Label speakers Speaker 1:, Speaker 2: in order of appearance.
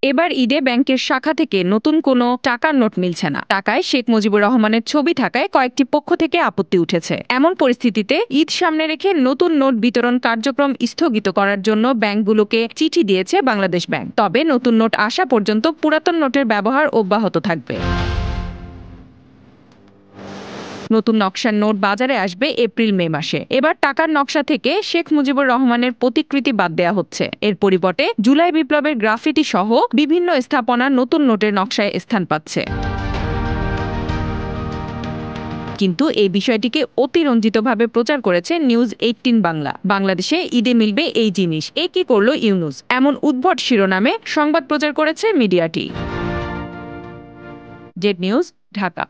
Speaker 1: এবার ঈদে ব্যাংকের শাখা থেকে নতুন কোনো টাকার নোট মিলছে না। টাকায় শেখ মুজিবুর রহমানের ছবি থাকায় কয়েকটি পক্ষ থেকে আপত্তি উঠেছে। এমন পরিস্থিতিতে ঈদ সামনে রেখে নতুন নোট বিতরণ কার্যক্রম স্থগিত করার জন্য ব্যাংকগুলোকে চিঠি দিয়েছে বাংলাদেশ ব্যাংক। তবে নতুন নোট আসা পর্যন্ত পুরাতন নোটের ব্যবহার অব্যাহত থাকবে। নতুন নকশার নোট বাজারে আসবে এপ্রিল-মে মাসে। এবার টাকার নকশা থেকে শেখ মুজিবুর রহমানের প্রতিকৃতি বাদ দেয়া হচ্ছে। এর পরিবর্তে জুলাই বিপ্লবের গ্রাফিতি সহ বিভিন্ন স্থাপনা নতুন নোটের নকশায় স্থান পাচ্ছে। কিন্তু এই বিষয়টিকে অতিরঞ্জিতভাবে প্রচার করেছে নিউজ 18 বাংলা। বাংলাদেশে ঈদে মিলবে এই জিনিস, এ কি করলো ইউনূস, এমন উদ্ভট শিরোনামে সংবাদ প্রচার করেছে মিডিয়াটি। Z news, Dhaka.